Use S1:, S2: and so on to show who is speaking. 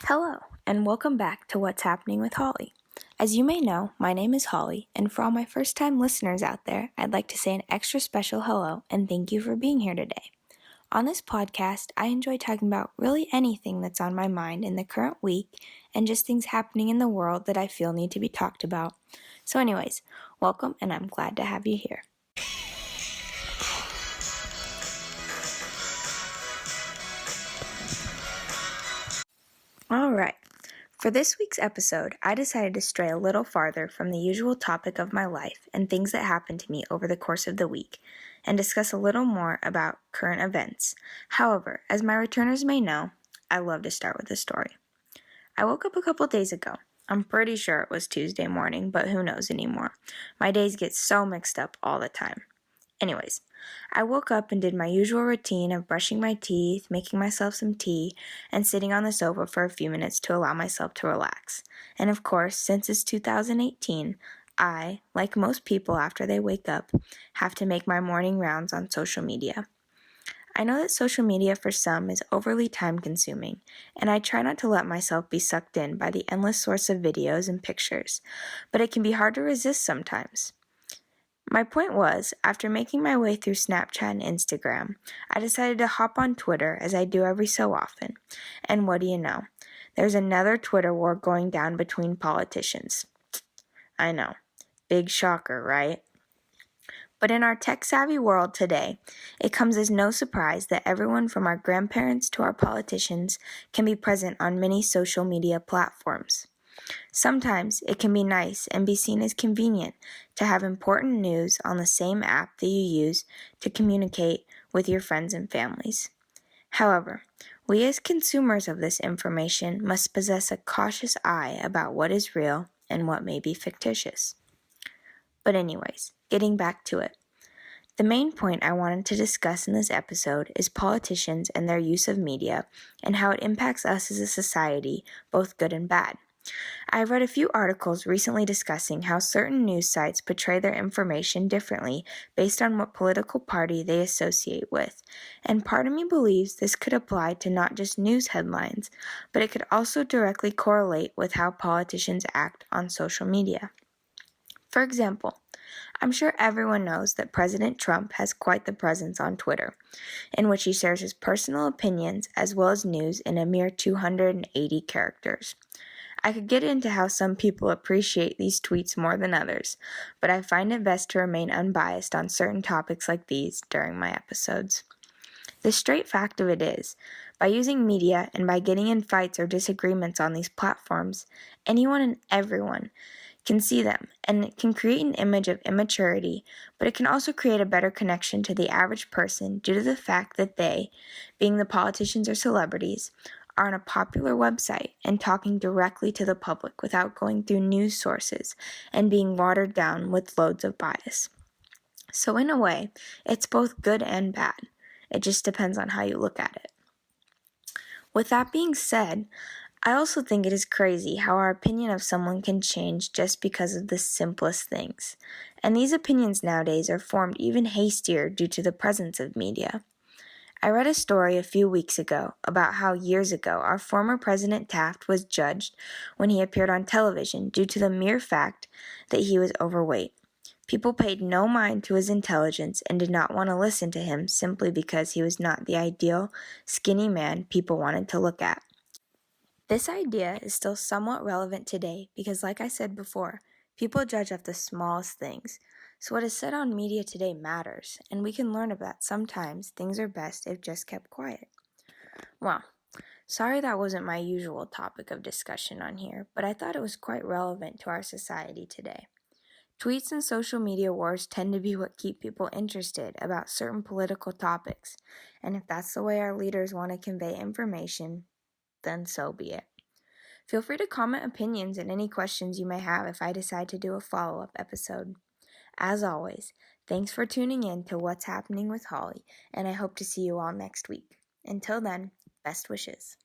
S1: Hello, and welcome back to What's Happening with Holly. As you may know, my name is Holly, and for all my first-time listeners out there, I'd like to say an extra special hello and thank you for being here today. On this podcast, I enjoy talking about really anything that's on my mind in the current week and just things happening in the world that I feel need to be talked about. So anyways, welcome, and I'm glad to have you here. Alright, for this week's episode, I decided to stray a little farther from the usual topic of my life and things that happened to me over the course of the week, and discuss a little more about current events. However, as my returners may know, I love to start with a story. I woke up a couple days ago. I'm pretty sure it was Tuesday morning, but who knows anymore. My days get so mixed up all the time. Anyways, I woke up and did my usual routine of brushing my teeth, making myself some tea, and sitting on the sofa for a few minutes to allow myself to relax. And of course, since it's 2018, I, like most people after they wake up, have to make my morning rounds on social media. I know that social media for some is overly time-consuming, and I try not to let myself be sucked in by the endless source of videos and pictures, but it can be hard to resist sometimes. My point was, after making my way through Snapchat and Instagram, I decided to hop on Twitter as I do every so often. And what do you know? There's another Twitter war going down between politicians. I know. Big shocker, right? But in our tech-savvy world today, it comes as no surprise that everyone from our grandparents to our politicians can be present on many social media platforms. Sometimes it can be nice and be seen as convenient to have important news on the same app that you use to communicate with your friends and families. However, we as consumers of this information must possess a cautious eye about what is real and what may be fictitious. But anyways, getting back to it. The main point I wanted to discuss in this episode is politicians and their use of media and how it impacts us as a society, both good and bad. I have read a few articles recently discussing how certain news sites portray their information differently based on what political party they associate with, and part of me believes this could apply to not just news headlines, but it could also directly correlate with how politicians act on social media. For example, I'm sure everyone knows that President Trump has quite the presence on Twitter, in which he shares his personal opinions as well as news in a mere 280 characters. I could get into how some people appreciate these tweets more than others, but I find it best to remain unbiased on certain topics like these during my episodes. The straight fact of it is, by using media and by getting in fights or disagreements on these platforms, anyone and everyone can see them, and it can create an image of immaturity, but it can also create a better connection to the average person due to the fact that they, being the politicians or celebrities, are on a popular website and talking directly to the public without going through news sources and being watered down with loads of bias. So in a way, it's both good and bad. It just depends on how you look at it. With that being said, I also think it is crazy how our opinion of someone can change just because of the simplest things. And these opinions nowadays are formed even hastier due to the presence of media. I read a story a few weeks ago about how years ago our former President Taft was judged when he appeared on television due to the mere fact that he was overweight. People paid no mind to his intelligence and did not want to listen to him simply because he was not the ideal, skinny man people wanted to look at. This idea is still somewhat relevant today because, like I said before, people judge off the smallest things. So what is said on media today matters, and we can learn that sometimes things are best if just kept quiet. Well, sorry that wasn't my usual topic of discussion on here, but I thought it was quite relevant to our society today. Tweets and social media wars tend to be what keep people interested about certain political topics, and if that's the way our leaders want to convey information, then so be it. Feel free to comment opinions and any questions you may have if I decide to do a follow-up episode. As always, thanks for tuning in to What's Happening with Holly, and I hope to see you all next week. Until then, best wishes.